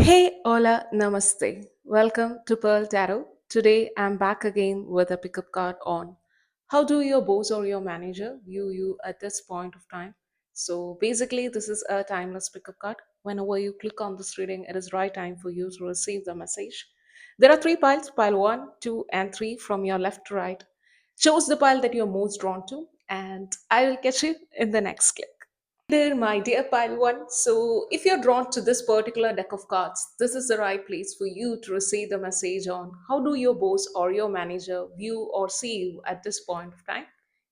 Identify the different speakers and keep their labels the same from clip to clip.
Speaker 1: Hey, hola, namaste. Welcome to Pearl Tarot. Today I'm back again with a pickup card on how do your boss or your manager view you at this point of time. So basically, this is a timeless pickup card. Whenever you click on this reading, it is right time for you to receive the message. There are three piles, pile one, two, and three from your left to right. Choose the pile that you're most drawn to, and I will catch you in the next clip. There, my dear pile one. So, if you're drawn to this particular deck of cards, this is the right place for you to receive the message on how do your boss or your manager view or see you at this point of time.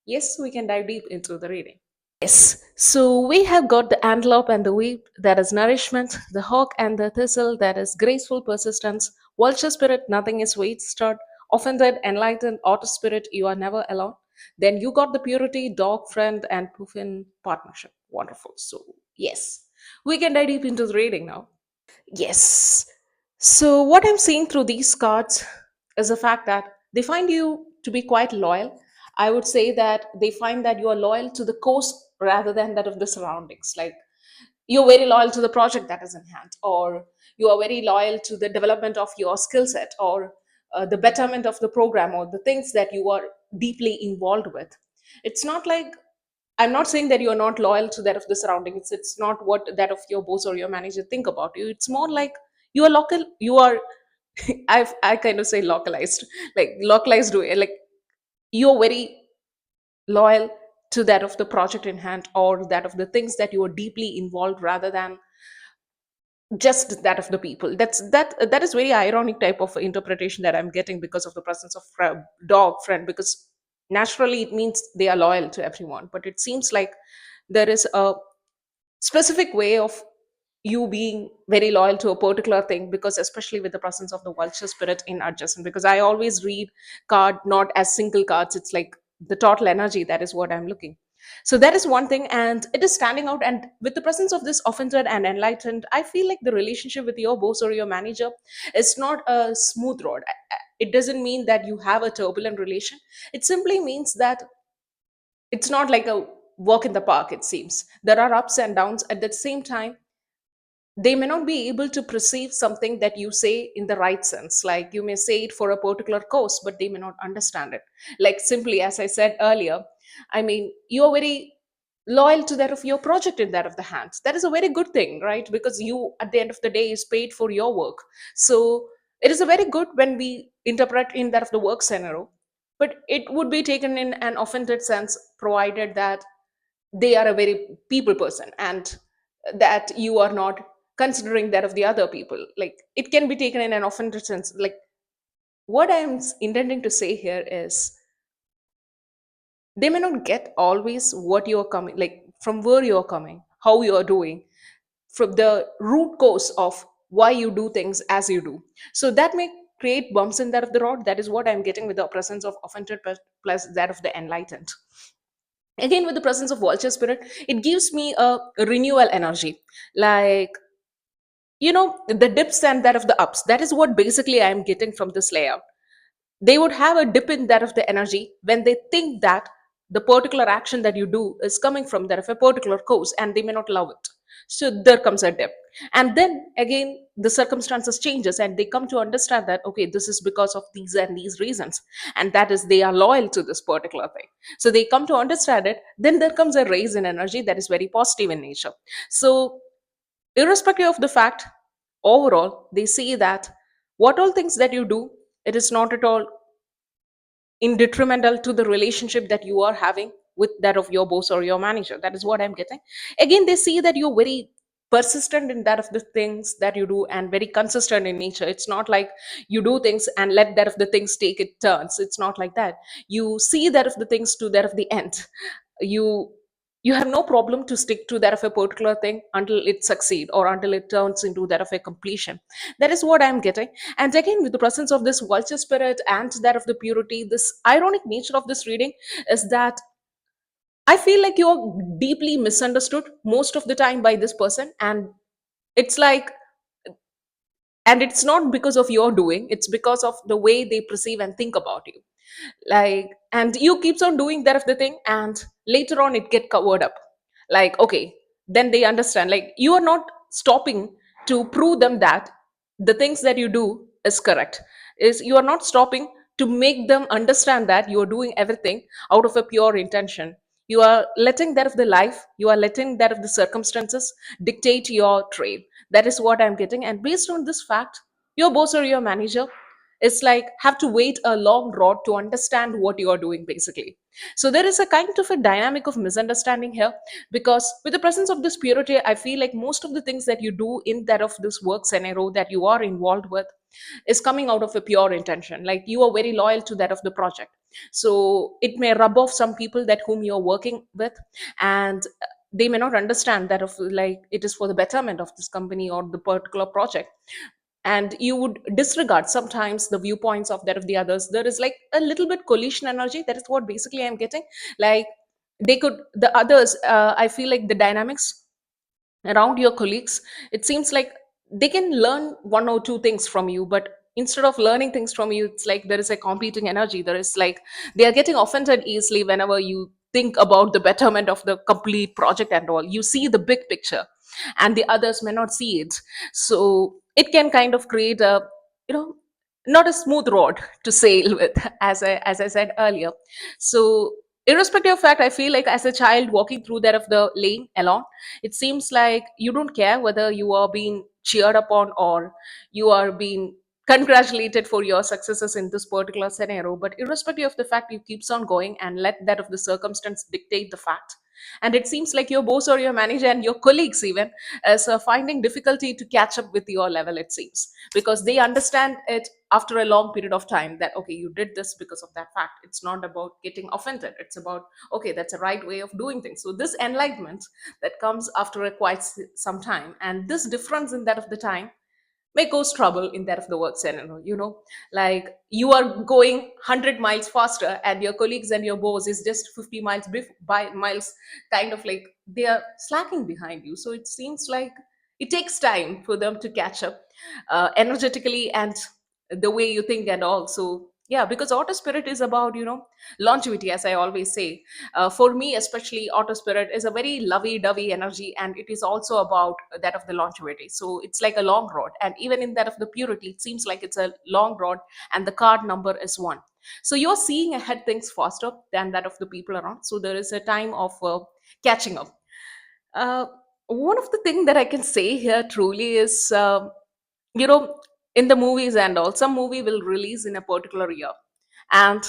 Speaker 1: Yes, we can dive deep into the reading. Yes, so we have got the antelope and the weep, that is nourishment, the hawk and the thistle, that is graceful persistence, vulture spirit, nothing is wasted, offended, enlightened, auto spirit, you are never alone. Then you got the purity, dog friend, and puffin partnership. Wonderful. So, yes, we can dive deep into the reading now. Yes. So, what I'm seeing through these cards is the fact that they find you to be quite loyal. I would say that they find that you are loyal to the course rather than that of the surroundings. Like you're very loyal to the project that is in hand, or you are very loyal to the development of your skill set, or the betterment of the program, or the things that you are deeply involved with. It's not like I'm not saying that you're not loyal to that of the surrounding. It's not what that of your boss or your manager think about you. It's more like you are local. You are I kind of say localized, like localized way. Like you're very loyal to that of the project in hand or that of the things that you are deeply involved rather than just that of the people. That is very ironic type of interpretation that I'm getting because of the presence of dog friend, because naturally it means they are loyal to everyone, but it seems like there is a specific way of you being very loyal to a particular thing, because especially with the presence of the vulture spirit in adjacent, because I always read card not as single cards, it's like the total energy, that is what I'm looking. So that is one thing, and it is standing out. And with the presence of this offended and enlightened, I feel like the relationship with your boss or your manager is not a smooth road. It doesn't mean that you have a turbulent relation. It simply means that it's not like a walk in the park. It seems there are ups and downs. At the same time, they may not be able to perceive something that you say in the right sense. Like you may say it for a particular course, but they may not understand it. Like simply, as I said earlier, I mean, you're very loyal to that of your project in that of the hands. That is a very good thing, right? Because you, at the end of the day, is paid for your work. So it is a very good when we interpret in that of the work scenario. But it would be taken in an offended sense, provided that they are a very people person and that you are not considering that of the other people. Like it can be taken in an offended sense. Like what intending to say here is they may not get always what you're coming, like from where you're coming, how you're doing, from the root cause of why you do things as you do. So that may create bumps in that of the road. That is what I'm getting with the presence of offended plus that of the enlightened. Again, with the presence of vulture spirit, it gives me a renewal energy. Like, the dips and that of the ups, that is what basically I'm getting from this layout. They would have a dip in that of the energy when they think that the particular action that you do is coming from that of a particular cause, and they may not love it. So there comes a dip, and then again the circumstances changes and they come to understand that okay, this is because of these and these reasons, and that is they are loyal to this particular thing. So they come to understand it, then there comes a raise in energy that is very positive in nature. So irrespective of the fact, overall they see that what all things that you do, it is not at all in detrimental to the relationship that you are having with that of your boss or your manager. That is what I'm getting. Again, they see that you're very persistent in that of the things that you do and very consistent in nature. It's not like you do things and let that of the things take it turns. It's not like that. You see that of the things to that of the end. You you have no problem to stick to that of a particular thing until it succeed or until it turns into that of a completion. That is what I'm getting. And again, with the presence of this vulture spirit and that of the purity, this ironic nature of this reading is that I feel like you're deeply misunderstood most of the time by this person. And it's like, and it's not because of your doing, it's because of the way they perceive and think about you. Like, and you keeps on doing that of the thing, and later on it get covered up. Like, okay, then they understand, like you are not stopping to prove them that the things that you do is correct, is you are not stopping to make them understand that you are doing everything out of a pure intention. You are letting that of the life, you are letting that of the circumstances dictate your trade. That is what I'm getting. And based on this fact, your boss or your manager is like have to wait a long road to understand what you are doing basically. So there is a kind of a dynamic of misunderstanding here, because with the presence of this purity, I feel like most of the things that you do in that of this work scenario that you are involved with is coming out of a pure intention, like you are very loyal to that of the project. So it may rub off some people that whom you're working with, and they may not understand that of like it is for the betterment of this company or the particular project, and you would disregard sometimes the viewpoints of that of the others. There is like a little bit collision energy, that is what basically I'm getting. Like they could, the others, I feel like the dynamics around your colleagues, it seems like they can learn one or two things from you, but instead of learning things from you, it's like there is a competing energy. There is like they are getting offended easily whenever you think about the betterment of the complete project and all. You see the big picture and the others may not see it. So it can kind of create a, you know, not a smooth road to sail with, as I said earlier. So irrespective of fact, I feel like as a child walking through that of the lane alone, it seems like you don't care whether you are being cheered upon or you are being congratulated for your successes in this particular scenario. But irrespective of the fact, you keeps on going and let that of the circumstance dictate the fact. And it seems like your boss or your manager and your colleagues even is finding difficulty to catch up with your level, it seems, because they understand it after a long period of time that okay, you did this because of that fact. It's not about getting offended, it's about okay, that's a right way of doing things. So this enlightenment that comes after a quite some time, and this difference in that of the time may cause trouble in that of the work scenario, you know. Like you are going 100 miles faster and your colleagues and your boss is just 50 miles by miles, kind of like they are slacking behind you. So it seems like it takes time for them to catch up energetically and the way you think and all. So yeah, because auto spirit is about, you know, longevity, as I always say. For me especially, auto spirit is a very lovey-dovey energy, and it is also about that of the longevity. So it's like a long road, and even in that of the purity, it seems like it's a long road, and the card number is one. So you're seeing ahead things faster than that of the people around, so there is a time of catching up. uh, One of the thing that I can say here truly is, you know, in the movies and all, some movie will release in a particular year, and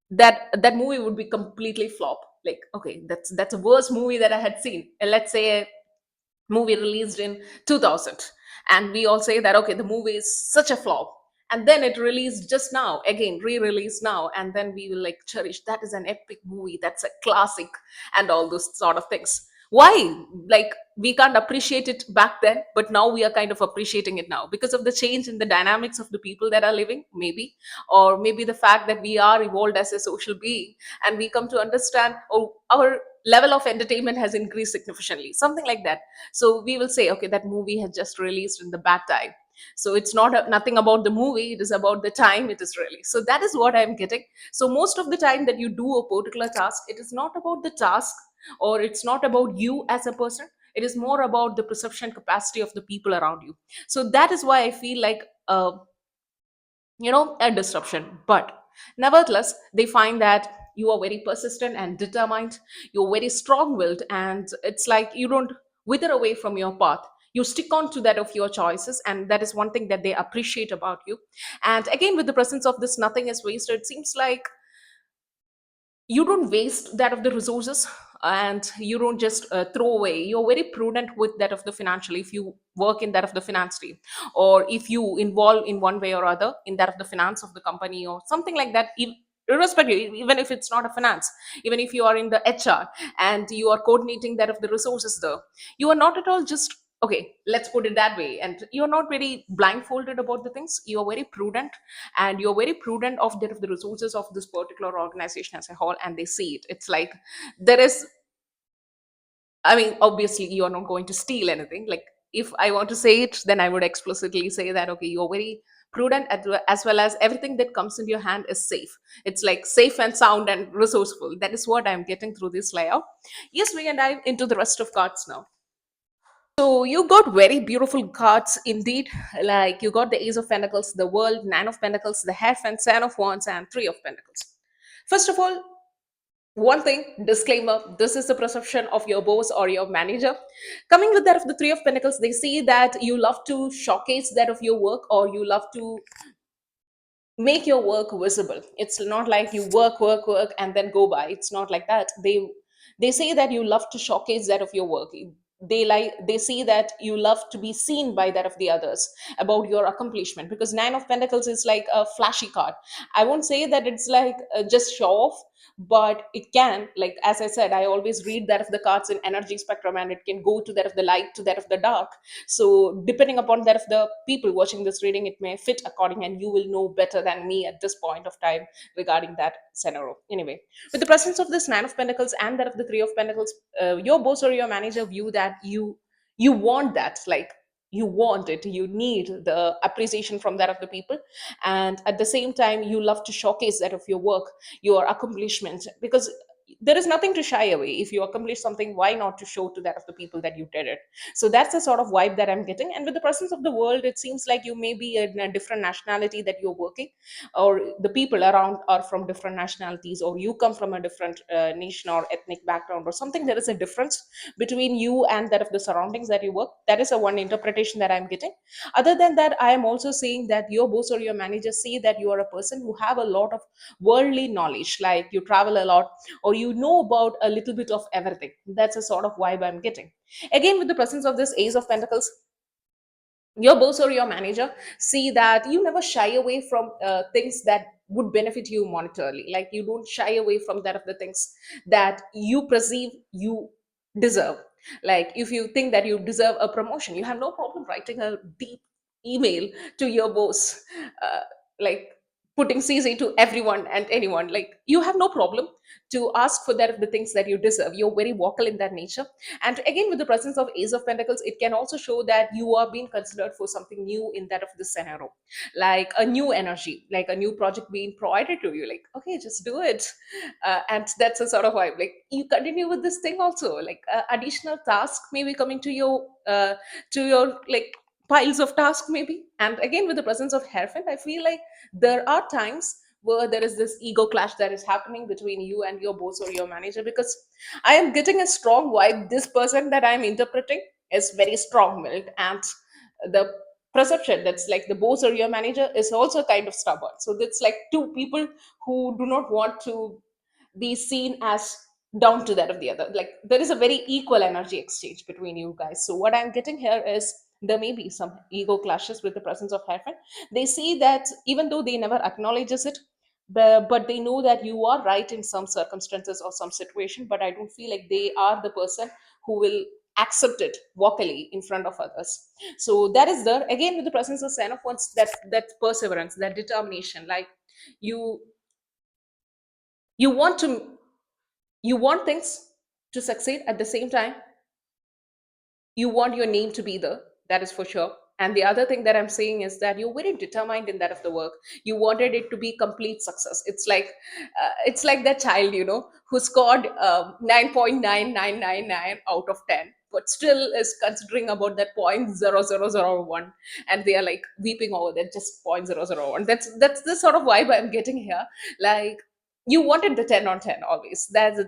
Speaker 1: that movie would be completely flop. Like okay, that's a worst movie that I had seen. And let's say a movie released in 2000, and we all say that okay, the movie is such a flop, and then it released just now, again re-released now, and then we will like cherish that is an epic movie, that's a classic, and all those sort of things. Why? Like we can't appreciate it back then, but now we are kind of appreciating it now because of the change in the dynamics of the people that are living, maybe, or maybe the fact that we are evolved as a social being, and we come to understand, oh, our level of entertainment has increased significantly, something like that. So we will say okay, that movie has just released in the bad time. So it's not nothing about the movie, it is about the time it is released. So that is what I'm getting. So most of the time that you do a particular task, it is not about the task, or it's not about you as a person, it is more about the perception capacity of the people around you. So that is why I feel like you know, a disruption. But nevertheless, they find that you are very persistent and determined, you're very strong willed, and it's like you don't wither away from your path. You stick on to that of your choices, and that is one thing that they appreciate about you. And again, with the presence of this nothing is wasted, it seems like you don't waste that of the resources, and you don't just throw away. You're very prudent with that of the financial, if you work in that of the finance team, or if you involve in one way or other in that of the finance of the company or something like that. Irrespective, even if it's not a finance, even if you are in the HR and you are coordinating that of the resources there, you are not at all just okay, let's put it that way, and you're not very blindfolded about the things. You're very prudent, and you're very prudent of the resources of this particular organization as a whole, and they see it. It's like there is, I mean, obviously you're not going to steal anything. Like if I want to say it, then I would explicitly say that okay, you're very prudent as well as everything that comes into your hand is safe. It's like safe and sound and resourceful. That is what I'm getting through this layout. Yes, we can dive into the rest of cards now. So you got very beautiful cards indeed. Like you got the Ace of Pentacles, the World, Nine of Pentacles, the Hierophant, Ten of Wands, and Three of Pentacles. First of all, one thing, disclaimer, this is the perception of your boss or your manager. Coming with that of the Three of Pentacles, they see that you love to showcase that of your work, or you love to make your work visible. It's not like you work and then go by. It's not like that. They say that you love to showcase that of your work. They see that you love to be seen by that of the others about your accomplishment, because Nine of Pentacles is like a flashy card. I won't say that it's like just show off, but it can, like as I said, I always read that of the cards in energy spectrum, and it can go to that of the light to that of the dark. So depending upon that of the people watching this reading, it may fit according, and you will know better than me at this point of time regarding that scenario. Anyway, with the presence of this Nine of Pentacles and that of the Three of Pentacles, your boss or your manager view that you want that, like you want it, you need the appreciation from that of the people, and at the same time you love to showcase that of your work, your accomplishment, because there is nothing to shy away. If you accomplish something, why not to show to that of the people that you did it? So that's the sort of vibe that I'm getting. And with the presence of the world, it seems like you may be in a different nationality that you're working, or the people around are from different nationalities, or you come from a different nation or ethnic background or something. There is a difference between you and that of the surroundings that you work. That is a one interpretation that I'm getting. Other than that, I am also saying that your boss or your manager see that you are a person who have a lot of worldly knowledge, like you travel a lot, or you know about a little bit of everything. That's a sort of vibe I'm getting. Again, with the presence of this Ace of Pentacles, your boss or your manager see that you never shy away from things that would benefit you monetarily. Like you don't shy away from that of the things that you perceive you deserve. Like if you think that you deserve a promotion, you have no problem writing a deep email to your boss, uh, like putting CC to everyone and anyone. Like you have no problem to ask for that of the things that you deserve. You're very vocal in that nature. And again, with the presence of Ace of Pentacles, it can also show that you are being considered for something new in that of the scenario, like a new energy, like a new project being provided to you. Like, okay, just do it. And that's a sort of vibe. Like, you continue with this thing also. Like, additional task may be coming to your like piles of tasks maybe. And again, with the presence of Hierophant, I feel like there are times where there is this ego clash that is happening between you and your boss or your manager, because I am getting a strong vibe. This person that I'm interpreting is very strong willed, and the perception that's like the boss or your manager is also kind of stubborn. So it's like two people who do not want to be seen as down to that of the other. Like there is a very equal energy exchange between you guys. So what I'm getting here is there may be some ego clashes with the presence of hyphen. They see that even though they never acknowledges it, but they know that you are right in some circumstances or some situation, but I don't feel like they are the person who will accept it vocally in front of others. So that is there. Again, with the presence of Sign of Wands, that perseverance, that determination. Like you you want to you want things to succeed. At the same time, you want your name to be there. That is for sure. And the other thing that I'm saying is that you're very determined in that of the work. You wanted it to be complete success. It's like that child, who scored 9.9999 out of 10, but still is considering about that 0.0001, and they are like weeping over that just 0.001. That's the sort of vibe I'm getting here. Like you wanted the 10 on 10 always. That's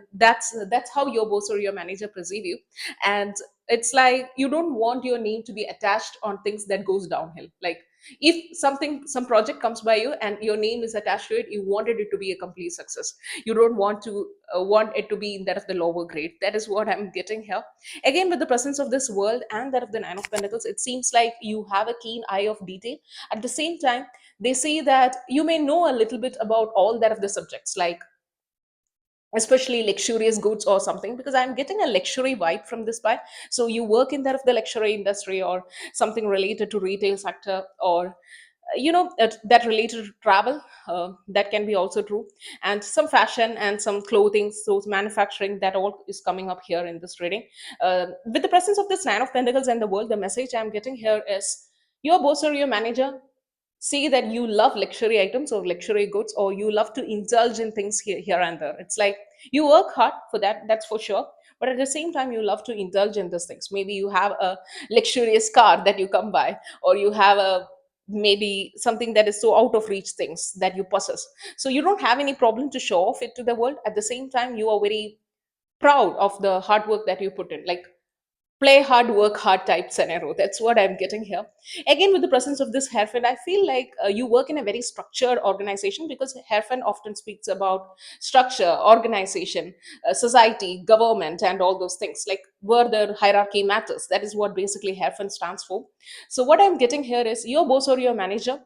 Speaker 1: how your boss or your manager perceive you. And it's like you don't want your name to be attached on things that goes downhill. Like if some project comes by you and your name is attached to it, you wanted it to be a complete success. You don't want it to be in that of the lower grade. That is what I'm getting here. Again, with the presence of this world and that of the Nine of Pentacles, it seems like you have a keen eye of detail. At the same time, they say that you may know a little bit about all that of the subjects, like especially luxurious goods or something, because I'm getting a luxury vibe from this buy. So you work in that of the luxury industry, or something related to retail sector, or that related to travel. That can be also true. And some fashion and some clothing, so manufacturing, that all is coming up here in this reading. With the presence of this Nine of Pentacles and the world, the message I'm getting here is your boss or your manager see that you love luxury items or luxury goods, or you love to indulge in things here and there. It's like you work hard for that, that's for sure. but at the same time you love to indulge in these things. Maybe you have a luxurious car that you come by, or you have a maybe something that is so out of reach things that you possess. So you don't have any problem to show off it to the world. At the same time, you are very proud of the hard work that you put in, like play hard, work hard type scenario. That's what I'm getting here. Again, with the presence of this Herfin, I feel like you work in a very structured organization, because Herfin often speaks about structure, organization, society, government, and all those things, like where the hierarchy matters. That is what basically Herfin stands for. So what I'm getting here is your boss or your manager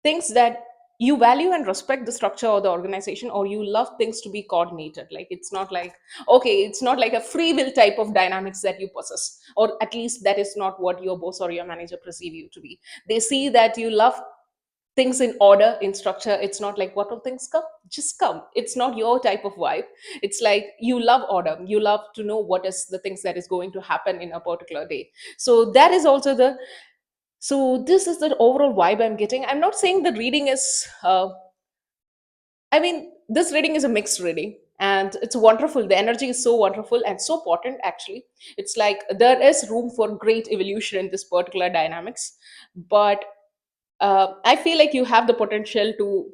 Speaker 1: thinks that you value and respect the structure or the organization, or you love things to be coordinated. Like it's not like, okay, it's not like a free will type of dynamics that you possess, or at least that is not what your boss or your manager perceive you to be. They see that you love things in order, in structure. It's not like what all things come just come. It's not your type of vibe. It's like you love order, you love to know what is the things that is going to happen in a particular day. So that is also the, so this is the overall vibe I'm getting. I'm not saying the reading is I mean, this reading is a mixed reading, and it's wonderful. The energy is so wonderful and so potent, actually. It's like there is room for great evolution in this particular dynamics. But I feel like you have the potential to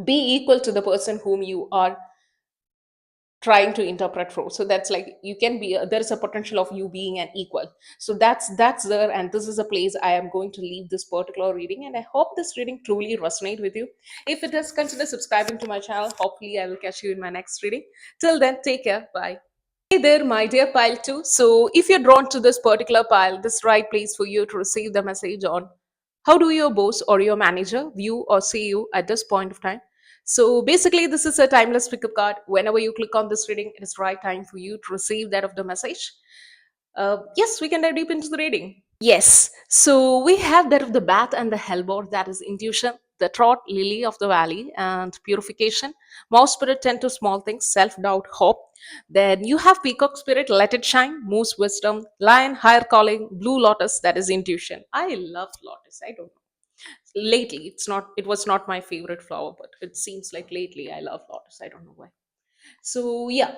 Speaker 1: be equal to the person whom you are trying to interpret for. So that's like you can be there is a potential of you being an equal. So that's there, and this is a place I am going to leave this particular reading, and I hope this reading truly resonate with you. If it does, consider subscribing to my channel. Hopefully I will catch you in my next reading. Till then, take care. Bye. Hey there, my dear pile too. So, if you're drawn to this particular pile, this right place for you to receive the message on how do your boss or your manager view or see you at this point of time. So, basically, this is a timeless pickup card. Whenever you click on this reading, it is right time for you to receive that of the message. Yes, we can dive deep into the reading. Yes. So we have that of the bat and the hellbore, that is intuition, the trot, lily of the valley, and purification. Mouse spirit, tend to small things, self doubt, hope. Then you have peacock spirit, let it shine, moose wisdom, lion, higher calling, blue lotus, that is intuition. I love lotus. I don't know. Lately, it was not my favorite flower, but it seems like lately I love lotus. I don't know why. So, yeah,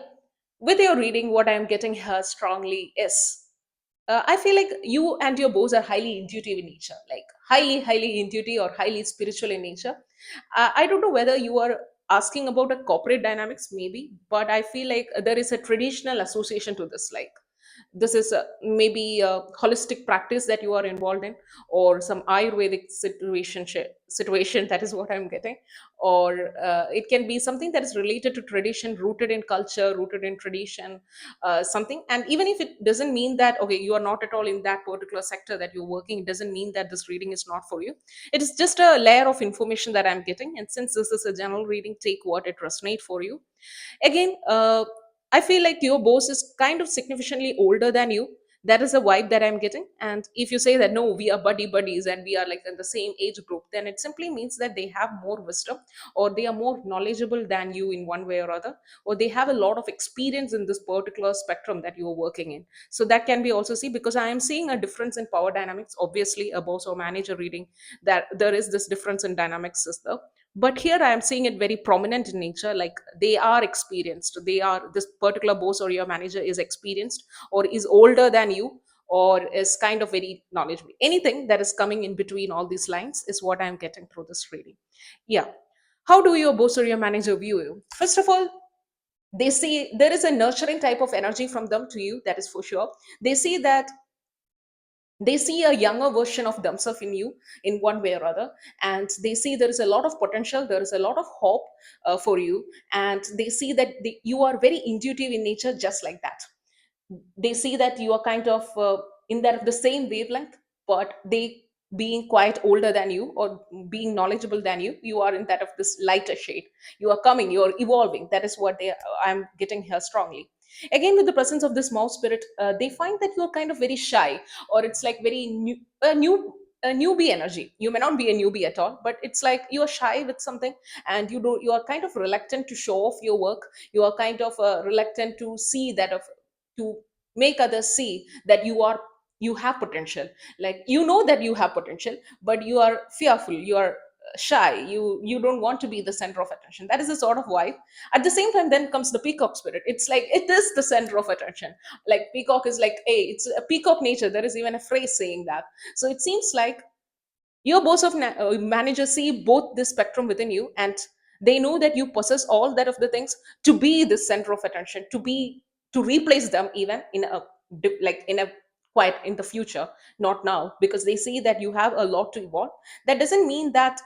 Speaker 1: with your reading, what I'm getting here strongly is I feel like you and your boss are highly intuitive in nature, like highly intuitive or highly spiritual in nature. I don't know whether you are asking about a corporate dynamics, maybe, but I feel like there is a traditional association to this. Like this is maybe a holistic practice that you are involved in, or some ayurvedic situation, that is what I'm getting. Or it can be something that is related to tradition, rooted in culture, rooted in tradition, something. And even if it doesn't mean that, okay, you are not at all in that particular sector that you're working, it doesn't mean that this reading is not for you. It is just a layer of information that I'm getting, and since this is a general reading, take what it resonate for you. Again, I feel like your boss is kind of significantly older than you. That is a vibe that I'm getting. And if you say that no, we are buddies and we are like in the same age group, then it simply means that they have more wisdom, or they are more knowledgeable than you in one way or other, or they have a lot of experience in this particular spectrum that you are working in. So that can be also see, because I am seeing a difference in power dynamics. Obviously, a boss or manager reading, that there is this difference in dynamics is there, but here I am seeing it very prominent in nature. Like they are experienced, they are, this particular boss or your manager is experienced, or is older than you, or is kind of very knowledgeable. Anything that is coming in between all these lines is what I'm getting through this reading. Yeah. How do your boss or your manager view you? First of all, they see there is a nurturing type of energy from them to you, that is for sure. They see that they see a younger version of themselves in you in one way or other, and they see there is a lot of potential, there is a lot of hope for you, and they see that you are very intuitive in nature, just like that. They see that you are kind of in that the same wavelength, but they, being quite older than you or being knowledgeable than you, you are in that of this lighter shade. You are coming, you are evolving. That is what I'm getting here strongly. Again, with the presence of this mouse spirit, they find that you are kind of very shy, or it's like very a newbie energy. You may not be a newbie at all, but it's like you are shy with something, and you are kind of reluctant to show off your work. You are kind of reluctant to see that of, to make others see that you have potential. Like you know that you have potential, but you are fearful, you are shy, you don't want to be the center of attention. That is the sort of vibe. At the same time, then comes the peacock spirit. It's like it is the center of attention. Like peacock is like, hey, it's a peacock nature. There is even a phrase saying that. So it seems like your managers see both this spectrum within you, and they know that you possess all that of the things to be the center of attention, to replace them even in a like in a quite in the future, not now, because they see that you have a lot to evolve. That doesn't mean that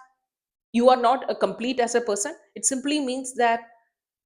Speaker 1: you are not a complete as a person. It simply means that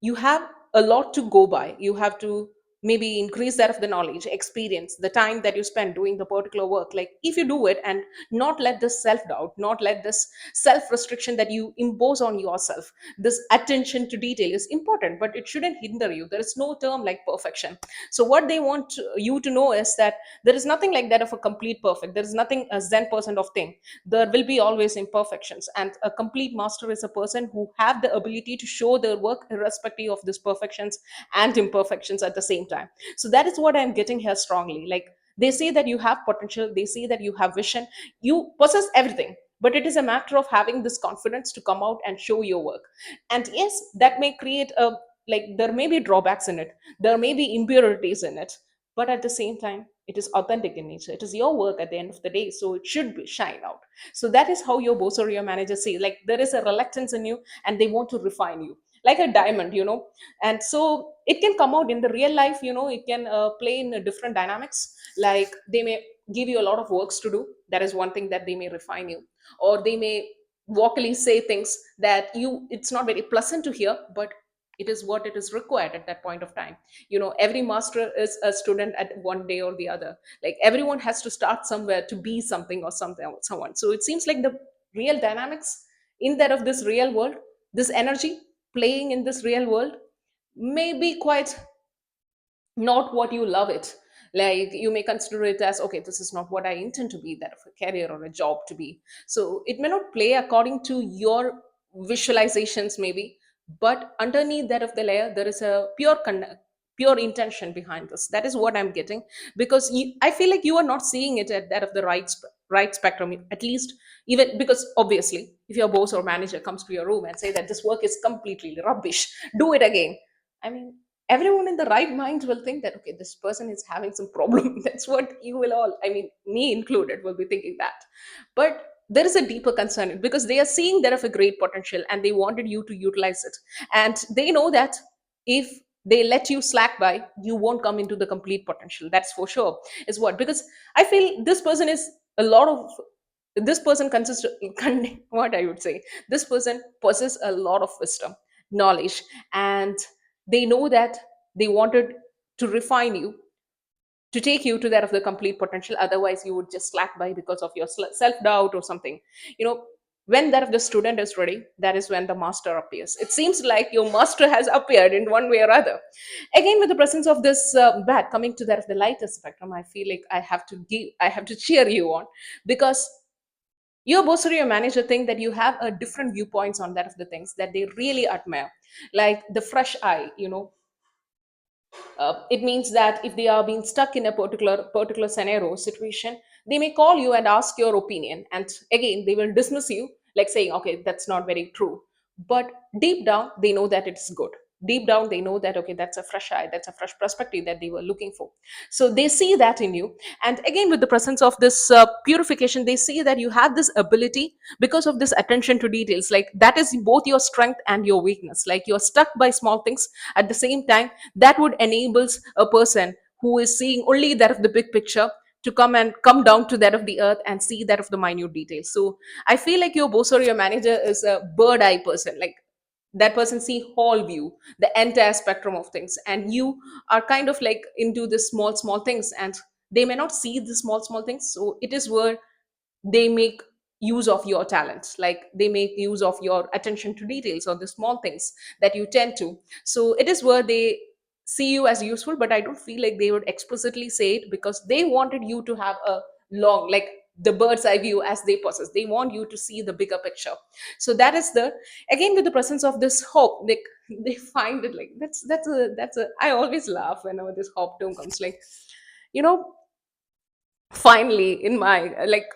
Speaker 1: you have a lot to go by. You have to maybe increase that of the knowledge, experience, the time that you spend doing the particular work. Like if you do it and not let this self doubt, not let this self restriction that you impose on yourself, this attention to detail is important, but it shouldn't hinder you. There is no term like perfection. So what they want you to know is that there is nothing like that of a complete perfect. There is nothing a zen percent of thing. There will be always imperfections, and a complete master is a person who have the ability to show their work irrespective of these perfections and imperfections at the same time. So that is what I'm getting here strongly. Like they say that you have potential, they say that you have vision, you possess everything, but it is a matter of having this confidence to come out and show your work. And yes, that may create a, like there may be drawbacks in it, there may be impurities in it, but at the same time it is authentic in nature. It is your work at the end of the day, so it should be shine out. So that is how your boss or your manager say, like there is a reluctance in you and they want to refine you like a diamond. And so it can come out in the real life. It can play in different dynamics. Like they may give you a lot of works to do. That is one thing that they may refine you, or they may vocally say things that you it's not very pleasant to hear, but it is what it is required at that point of time. Every master is a student at one day or the other. Like everyone has to start somewhere to be something or something or someone. So it seems like the real dynamics in that of this real world, this energy playing in this real world may be quite not what you love it. Like you may consider it as, okay, this is not what I intend to be, that of a career or a job to be. So it may not play according to your visualizations maybe, but underneath that of the layer there is a pure intention behind this. That is what I'm getting. Because I feel like you are not seeing it at that of the right spectrum, at least. Even because obviously if your boss or manager comes to your room and say that this work is completely rubbish, do it again. I mean, everyone in the right mind will think that, okay, this person is having some problem. That's what you will all, I mean, me included, will be thinking that. But there is a deeper concern because they are seeing there of a great potential and they wanted you to utilize it. And they know that if they let you slack by, you won't come into the complete potential. That's for sure. Is what, because I feel this person is a lot of this person consists what I would say, this person possesses a lot of wisdom, knowledge, and they know that they wanted to refine you, to take you to that of the complete potential. Otherwise you would just slack by because of your self doubt or something. you know when that of the student is ready, that is when the master appears. It seems like your master has appeared in one way or other. Again, with the presence of this bat coming to that of the lighter spectrum, I feel like I have to cheer you on, because your boss or your manager think that you have a different viewpoints on that of the things that they really admire. Like the fresh eye. It means that if they are being stuck in a particular scenario situation, they may call you and ask your opinion, and again they will dismiss you, like saying, okay, that's not very true. But deep down they know that it's good. Deep down they know that, okay, that's a fresh eye, that's a fresh perspective that they were looking for. So they see that in you. And again, with the presence of this purification, they see that you have this ability because of this attention to details. Like that is both your strength and your weakness. Like you're stuck by small things. At the same time, that would enables a person who is seeing only that of the big picture to come down to that of the earth and see that of the minute details. So I feel like your boss or your manager is a bird eye person. Like that person see whole view, the entire spectrum of things, and you are kind of like into the small things, and they may not see the small things. So it is where they make use of your talents. Like they make use of your attention to details or the small things that you tend to. So it is where they see you as useful, but I don't feel like they would explicitly say it, because they wanted you to have a long, like the bird's eye view as they possess. They want you to see the bigger picture. So that is the, again, with the presence of this hope, like they find it like that's a I always laugh whenever this hope term comes. Like, you know finally in my, like,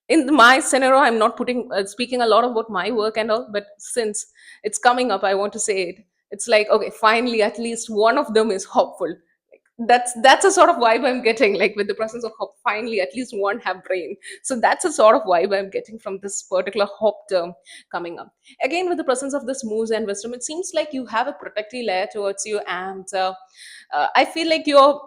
Speaker 1: in my scenario, I'm not putting speaking a lot about my work and all, but since it's coming up, I want to say it. It's like, okay, finally at least one of them is hopeful. That's a sort of vibe I'm getting, like with the presence of hope, finally at least one have brain. So that's a sort of vibe I'm getting from this particular hope term coming up. Again, with the presence of this moves and wisdom, it seems like you have a protective layer towards you, and I feel like you're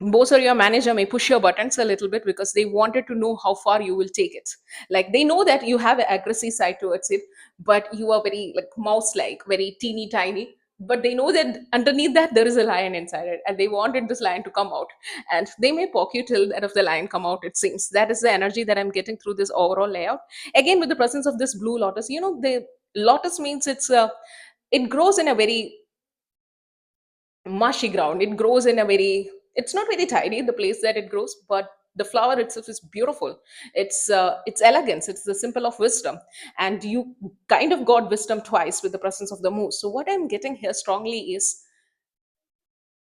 Speaker 1: boss or your manager may push your buttons a little bit because they wanted to know how far you will take it. Like they know that you have an aggressive side towards it, but you are very like mouse like, very teeny tiny. But they know that underneath that there is a lion inside it, and they wanted this lion to come out. And they may poke you till that of the lion come out. It seems that is the energy that I'm getting through this overall layout. Again, with the presence of this blue lotus, the lotus means it grows in a very mushy ground. It grows in a very, it's not very tidy the place that it grows, but the flower itself is beautiful. It's elegance, it's the symbol of wisdom. And you kind of got wisdom twice with the presence of the moose. So what I'm getting here strongly is,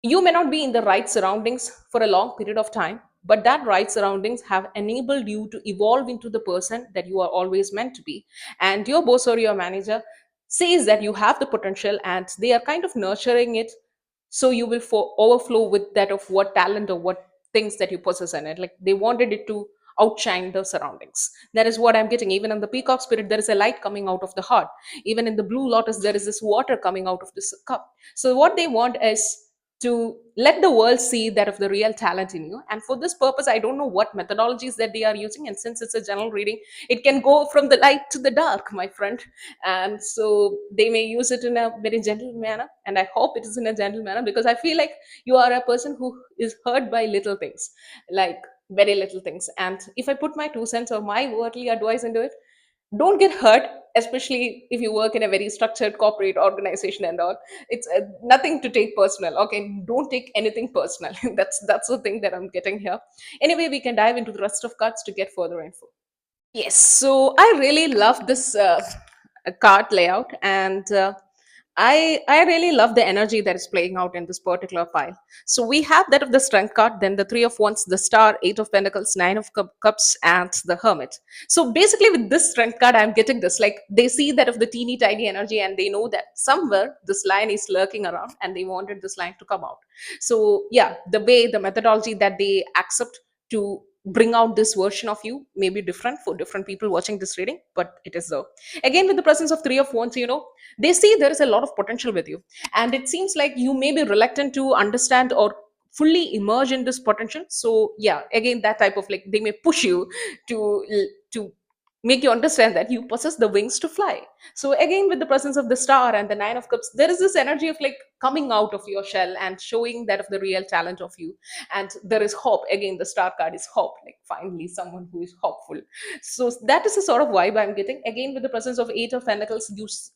Speaker 1: you may not be in the right surroundings for a long period of time, but that right surroundings have enabled you to evolve into the person that you are always meant to be. And your boss or your manager says that you have the potential, and they are kind of nurturing it, so you will overflow with that of what talent or what things that you possess in it. Like they wanted it to outshine the surroundings. That is what I'm getting. Even in the peacock spirit, there is a light coming out of the heart. Even in the blue lotus, there is this water coming out of this cup. So what they want is to let the world see that of the real talent in you. And for this purpose, I don't know what methodologies that they are using, and since it's a general reading, it can go from the light to the dark, my friend. And so they may use it in a very gentle manner, and I hope it is in a gentle manner, because I feel like you are a person who is hurt by little things, like very little things. And if I put my 2 cents or my worldly advice into it, don't get hurt, especially if you work in a very structured corporate organization and all. It's nothing to take personal. Okay, don't take anything personal. That's the thing that I'm getting here. Anyway, we can dive into the rest of cards to get further info. Yes, so I really love this card layout, and I really love the energy that is playing out in this particular file. So we have that of the strength card, then the three of wands, the star, eight of pentacles, nine of cups, and the hermit. So basically, with this strength card, I'm getting this, like they see that of the teeny tiny energy, and they know that somewhere this line is lurking around, and they wanted this line to come out. So yeah, the way, the methodology that they accept to bring out this version of you may be different for different people watching this reading, but it is so. Again, with the presence of three of wands, they see there is a lot of potential with you, and it seems like you may be reluctant to understand or fully immerse in this potential. So yeah, again, that type of, like, they may push you to make you understand that you possess the wings to fly. So again, with the presence of the star and the nine of cups, there is this energy of like coming out of your shell and showing that of the real talent of you. And there is hope. Again, the star card is hope, like finally someone who is hopeful. So that is the sort of vibe I'm getting. Again, with the presence of eight of pentacles,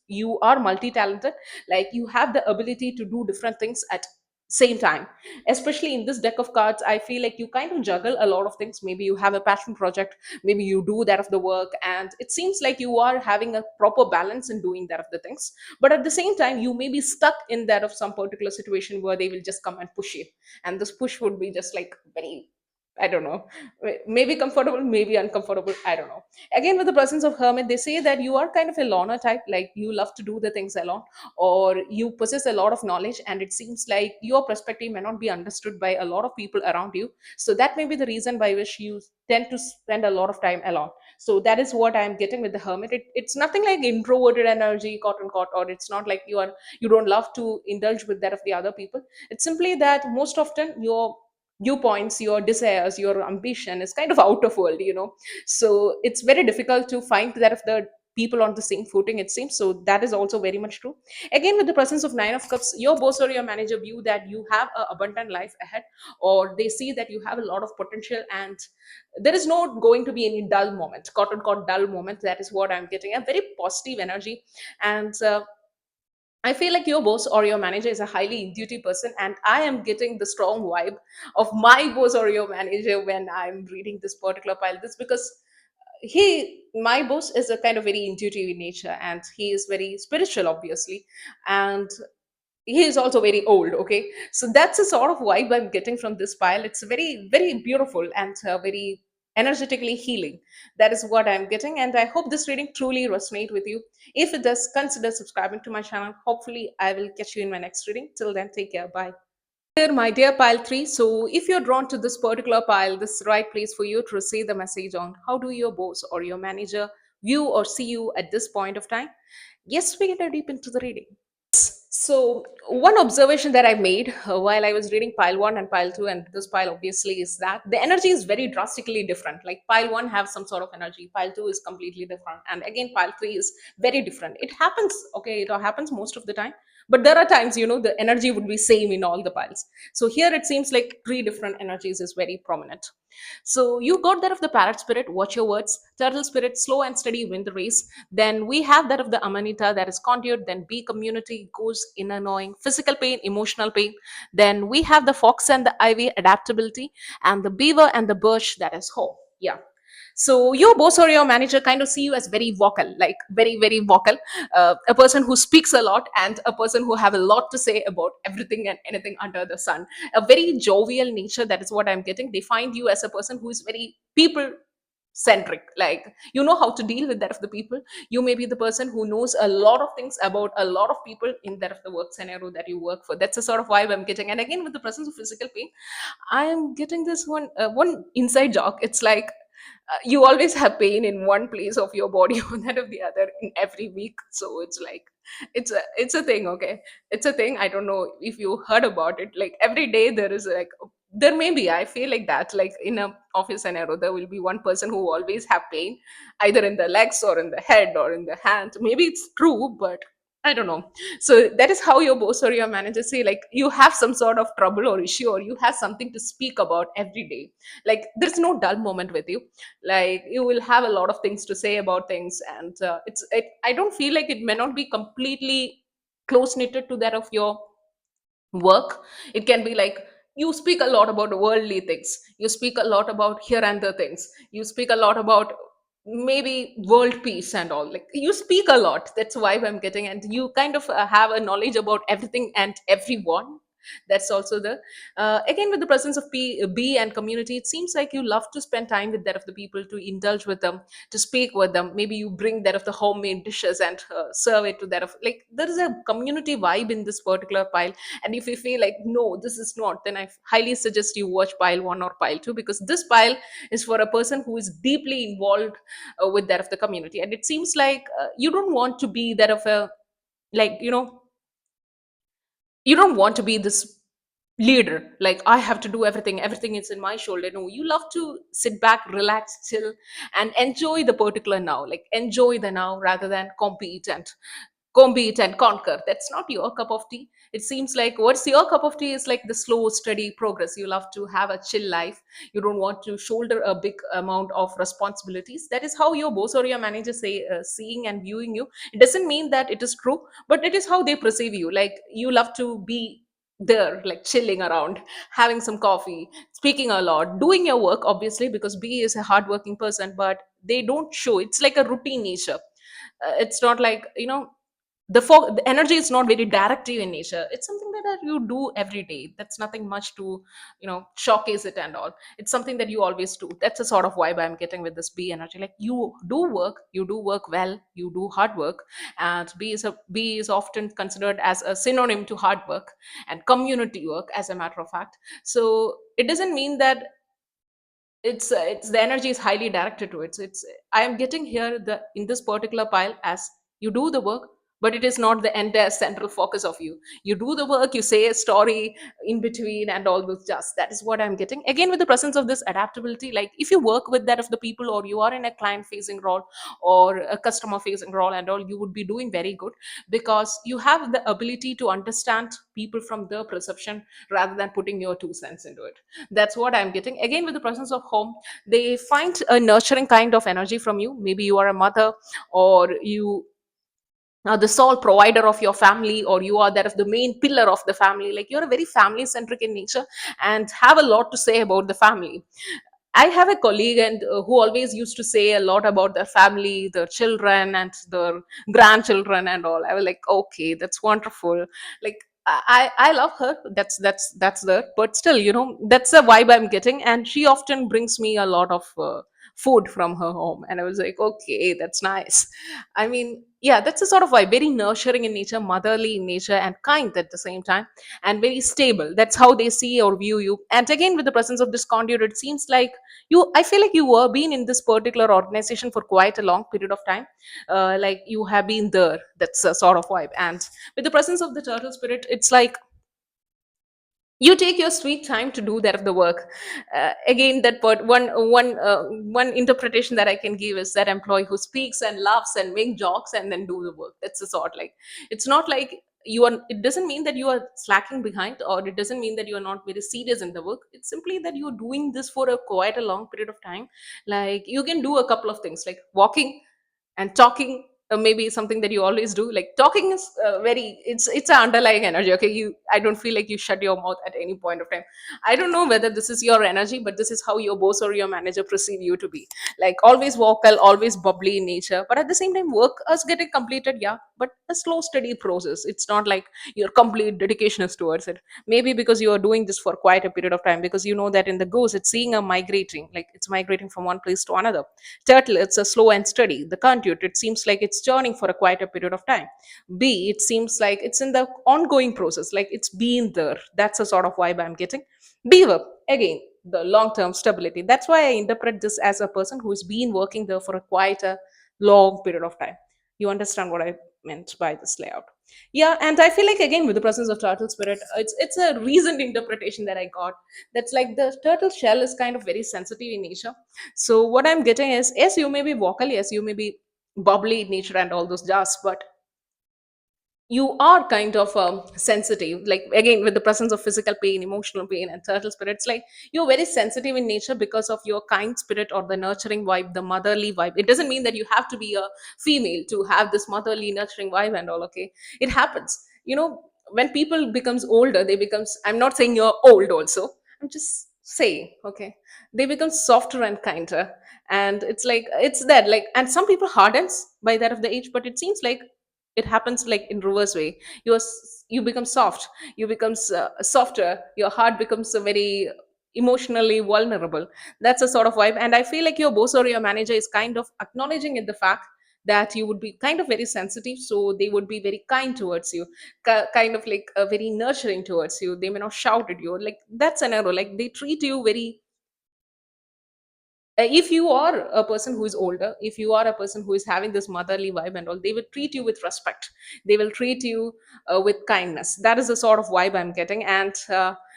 Speaker 1: you are multi-talented. Like you have the ability to do different things at same time. Especially in this deck of cards, I feel like you kind of juggle a lot of things. Maybe you have a passion project, maybe you do that of the work, and it seems like you are having a proper balance in doing that of the things. But at the same time, you may be stuck in that of some particular situation where they will just come and push you, and this push would be just like very, I don't know, maybe comfortable, maybe uncomfortable, I don't know. Again, with the presence of hermit, they say that you are kind of a loner type, like you love to do the things alone, or you possess a lot of knowledge, and it seems like your perspective may not be understood by a lot of people around you. So that may be the reason by which you tend to spend a lot of time alone. So that is what I'm getting with the hermit. It's nothing like introverted energy, caught and caught, or it's not like you don't love to indulge with that of the other people. It's simply that most often your viewpoints, your desires, your ambition is kind of out of world. So it's very difficult to find that of the people on the same footing, it seems. So that is also very much true. Again, with the presence of nine of cups, your boss or your manager view that you have an abundant life ahead, or they see that you have a lot of potential, and there is not going to be any dull moment, quote unquote dull moment. That is what I'm getting, a very positive energy. And I feel like your boss or your manager is a highly intuitive person, and I am getting the strong vibe of my boss or your manager when I'm reading this particular pile. This because my boss is a kind of very intuitive in nature, and he is very spiritual, obviously, and he is also very old. Okay, so that's a sort of vibe I'm getting from this pile. It's very, very beautiful and very. energetically healing. That is what I'm getting, and I hope this reading truly resonate with you. If it does, consider subscribing to my channel. Hopefully I will catch you in my next reading. Till then, take care. Bye. Dear my dear pile 3, so if you're drawn to this particular pile, this is the right place for you to receive the message on how do your boss or your manager view or see you at this point of time. Yes, we get deep into the reading. So, one observation that I made while I was reading pile 1 and pile 2, and this pile obviously, is that the energy is very drastically different. Like pile 1 have some sort of energy, pile 2 is completely different, and again, pile 3 is very different. It happens, okay, it happens most of the time, but there are times, the energy would be same in all the piles. So, here it seems like three different energies is very prominent. So you got that of the parrot spirit, watch your words, turtle spirit, slow and steady, win the race. Then we have that of the Amanita, that is conduit, then B community, goes inner knowing, physical pain, emotional pain. Then we have the fox and the ivy, adaptability, and the beaver and the birch, that is hope. Yeah. So your boss or your manager kind of see you as very vocal, like very, very vocal, a person who speaks a lot and a person who have a lot to say about everything and anything under the sun. A very jovial nature, that is what I'm getting. They find you as a person who is very people centric, like you know how to deal with that of the people. You may be the person who knows a lot of things about a lot of people in that of the work scenario that you work for. That's the sort of vibe I'm getting. And again, with the presence of physical pain, I am getting this one inside joke. It's like you always have pain in one place of your body or that of the other in every week. So it's like it's a thing, okay? It's a thing. I don't know if you heard about it. Like every day there is like, there may be, I feel like that, like in a office scenario there will be one person who always have pain either in the legs or in the head or in the hand. Maybe it's true, but I don't know. So that is how your boss or your manager say, like you have some sort of trouble or issue, or you have something to speak about every day. Like there's no dull moment with you. Like you will have a lot of things to say about things, and I don't feel like it may not be completely close knitted to that of your work. It can be like you speak a lot about worldly things, you speak a lot about here and the things, you speak a lot about maybe world peace and all. Like you speak a lot, that's why I'm getting. And you kind of have a knowledge about everything and everyone. That's also the again, with the presence of B and community, it seems like you love to spend time with that of the people, to indulge with them, to speak with them. Maybe you bring that of the homemade dishes and serve it to that of, like there is a community vibe in this particular pile. And if you feel like no, this is not, then I highly suggest you watch pile 1 or pile 2, because this pile is for a person who is deeply involved with that of the community. And it seems like you don't want to be that of a, like you don't want to be this leader, like I have to do everything, everything is in my shoulder. No, you love to sit back, relax, chill, and enjoy the particular now. Like enjoy the now rather than compete and conquer. That's not your cup of tea. It seems like what's your cup of tea is like the slow steady progress. You love to have a chill life. You don't want to shoulder a big amount of responsibilities. That is how your boss or your manager say seeing and viewing you. It doesn't mean that it is true, but it is how they perceive you. Like you love to be there, like chilling around, having some coffee, speaking a lot, doing your work obviously, because B is a hardworking person, but they don't show. It's like a routine nature. It's not like the energy is not very directive in nature. It's something that you do every day. That's nothing much to showcase it and all. It's something that you always do. That's the sort of vibe I'm getting with this B energy. Like you do work well, you do hard work. And B is often considered as a synonym to hard work and community work, as a matter of fact. So it doesn't mean that it's the energy is highly directed to it. So it's I am getting here the in this particular pile as you do the work, but it is not the entire central focus of you. You do the work, you say a story in between and all those, just that is what I'm getting. Again, with the presence of this adaptability, like if you work with that of the people, or you are in a client facing role or a customer facing role and all, you would be doing very good, because you have the ability to understand people from their perception rather than putting your 2 cents into it. That's what I'm getting. Again, with the presence of home, they find a nurturing kind of energy from you. Maybe you are a mother, or you are the sole provider of your family, or you are that of the main pillar of the family. Like you're a very family centric in nature and have a lot to say about the family. I have a colleague and who always used to say a lot about their family, their children, and their grandchildren and all. I was like, okay, that's wonderful. Like I love her. That's there, but still, that's the vibe I'm getting. And she often brings me a lot of food from her home, and I was like, okay, that's nice. I mean, yeah, that's a sort of vibe, very nurturing in nature, motherly in nature, and kind at the same time, and very stable. That's how they see or view you. And again, with the presence of this conduit, it seems like you. I feel like you were been in this particular organization for quite a long period of time. Like you have been there. That's a sort of vibe. And with the presence of the turtle spirit, it's like you take your sweet time to do that of the work. Again, that part one interpretation that I can give is that employee who speaks and laughs and make jokes and then do the work. That's the sort. Like, it's not like you are, it doesn't mean that you are slacking behind, or it doesn't mean that you are not very serious in the work. It's simply that you're doing this for a quite a long period of time. Like, you can do a couple of things like walking and talking, maybe something that you always do. Like, talking is very, it's an underlying energy. Okay, I don't feel like you shut your mouth at any point of time. I don't know whether this is your energy, but this is how your boss or your manager perceive you to be. Like, always vocal, always bubbly in nature, but at the same time work is getting completed, yeah, but a slow steady process. It's not like your complete dedication is towards it. Maybe because you are doing this for quite a period of time, because you know that in the goose it's seeing a migrating, like it's migrating from one place to another. Turtle, it's a slow and steady. The conduit, it seems like it's churning for a quite a period of time. B, it seems like it's in the ongoing process, like it's been there. That's a sort of vibe I'm getting. Beaver, again, the long-term stability. That's why I interpret this as a person who's been working there for a quite a long period of time. You understand what I meant by this layout? Yeah, and I feel like again with the presence of turtle spirit, it's a reasoned interpretation that I got. That's like the turtle shell is kind of very sensitive in nature. So what I'm getting is, yes, you may be vocal, yes, you may be bubbly in nature and all those jazz, but you are kind of sensitive. Like, again, with the presence of physical pain, emotional pain, and turtle spirits, like you're very sensitive in nature because of your kind spirit or the nurturing vibe, the motherly vibe. It doesn't mean that you have to be a female to have this motherly nurturing vibe and all. Okay, it happens. When people becomes older, they becomes, I'm not saying you're old also, I'm just saying, okay, they become softer and kinder. And it's like, it's that, like, and some people hardens by that of the age, but it seems like it happens like in reverse way. You become soft, you becomes softer, your heart becomes very emotionally vulnerable. That's a sort of vibe. And I feel like your boss or your manager is kind of acknowledging in the fact that you would be kind of very sensitive, so they would be very kind towards you, kind of like very nurturing towards you. They may not shout at you, like that's an error. Like, they treat you very, if you are a person who is older, if you are a person who is having this motherly vibe and all, they will treat you with respect, they will treat you with kindness. That is the sort of vibe I'm getting. And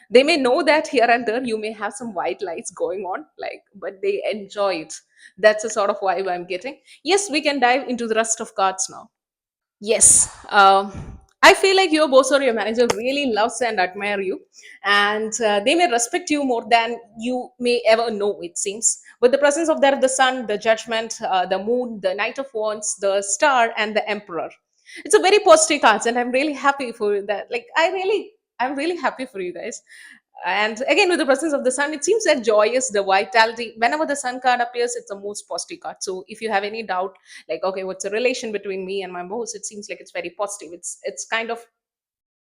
Speaker 1: they may know that here and there you may have some white lights going on, like, but they enjoy it. That's the sort of vibe I'm getting. Yes, we can dive into the rest of cards now. Yes. I feel like your boss or your manager really loves and admire you, and they may respect you more than you may ever know, it seems. With the presence of the sun, the judgment, the moon, the knight of wands, the star, and the emperor. It's a very positive cards, and I'm really happy for that. Like, I'm really happy for you guys. And again, with the presence of the sun, it seems that joyous, the vitality. Whenever the sun card appears, it's the most positive card. So if you have any doubt, like, okay, what's the relation between me and my boss, it seems like it's very positive. It's kind of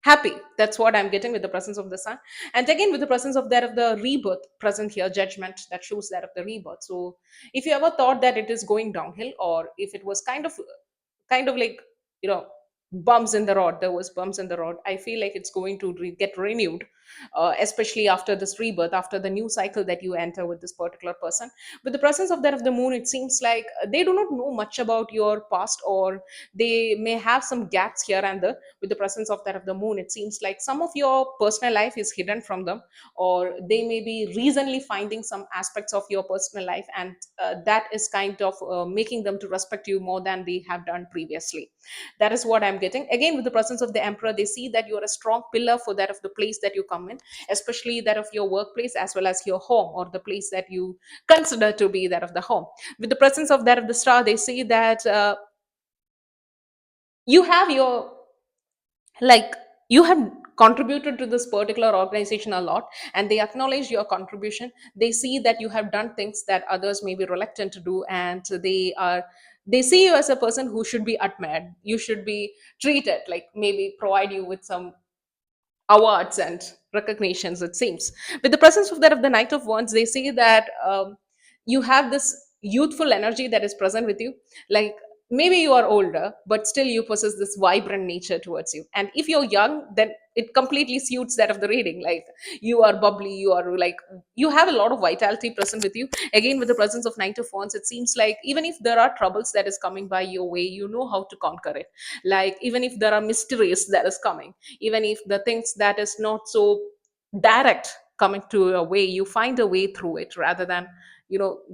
Speaker 1: happy. That's what I'm getting with the presence of the sun. And again, with the presence of that of the rebirth present here, judgment, that shows that of the rebirth. So if you ever thought that it is going downhill, or if it was kind of like, bumps in the road, there was bumps in the road, I feel like it's going to get renewed, especially after this rebirth, after the new cycle that you enter with this particular person. With the presence of that of the moon, it seems like they do not know much about your past, or they may have some gaps here and there. With the presence of that of the moon, it seems like some of your personal life is hidden from them, or they may be recently finding some aspects of your personal life, and that is kind of making them to respect you more than they have done previously. That is what I'm getting. Again, with the presence of the emperor, they see that you're a strong pillar for that of the place that you come in, especially that of your workplace as well as your home, or the place that you consider to be that of the home. With the presence of that of the star, they see that you have your, like, you have contributed to this particular organization a lot, and they acknowledge your contribution. They see that you have done things that others may be reluctant to do, and they see you as a person who should be admired, you should be treated, like maybe provide you with some awards and recognitions, it seems. With the presence of that of the Knight of Wands, they say that you have this youthful energy that is present with you. Like, maybe you are older, but still you possess this vibrant nature towards you. And if you're young, then it completely suits that of the reading. Like, you are bubbly, you are like, you have a lot of vitality present with you. Again, with the presence of Knight of Wands, it seems like even if there are troubles that is coming by your way, you know how to conquer it. Like, even if there are mysteries that is coming, even if the things that is not so direct coming to a way, you find a way through it rather than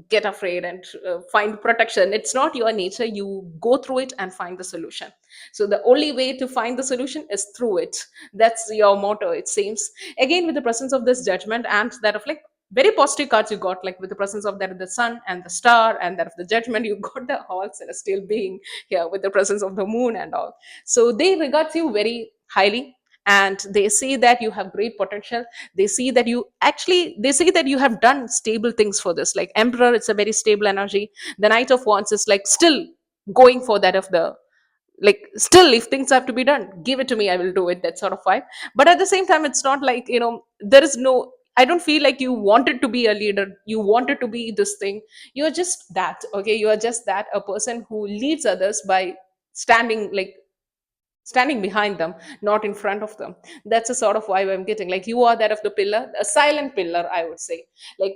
Speaker 1: get afraid and find protection. It's not your nature. You go through it and find the solution. So the only way to find the solution is through it. That's your motto, it seems. Again, with the presence of this Judgment and that of like very positive cards you got, like with the presence of that of the Sun and the Star and that of the Judgment, you got the whole celestial being here with the presence of the Moon and all. So they regard you very highly, and they say that you have great potential. They see that you actually, they say that you have done stable things for this. Like Emperor, it's a very stable energy. The Knight of Wands is like still going for that of the, like, still, if things have to be done, give it to me, I will do it, that sort of vibe. But at the same time, it's not like, there is no, I don't feel like you wanted to be a leader, you wanted to be this thing. You're just that, okay? You are just that, a person who leads others by standing, like standing behind them, not in front of them. That's a sort of vibe I'm getting. Like, you are that of the pillar, a silent pillar, I would say. Like,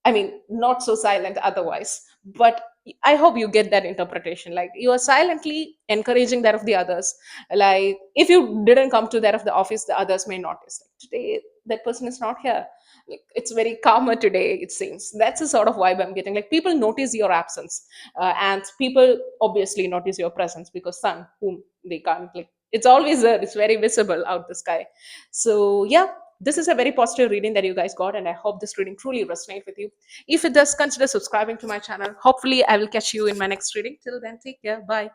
Speaker 1: I mean, not so silent otherwise, but I hope you get that interpretation. Like, you are silently encouraging that of the others. Like, if you didn't come to that of the office, the others may notice, like, today that person is not here. Like, it's very calmer today, it seems. That's the sort of vibe I'm getting. Like, people notice your absence, and people obviously notice your presence, because Sun, whom they can't, like, it's always there, it's very visible out the sky. So yeah, this is a very positive reading that you guys got, and I hope this reading truly resonates with you. If it does, consider subscribing to my channel. Hopefully I will catch you in my next reading. Till then, take care, bye.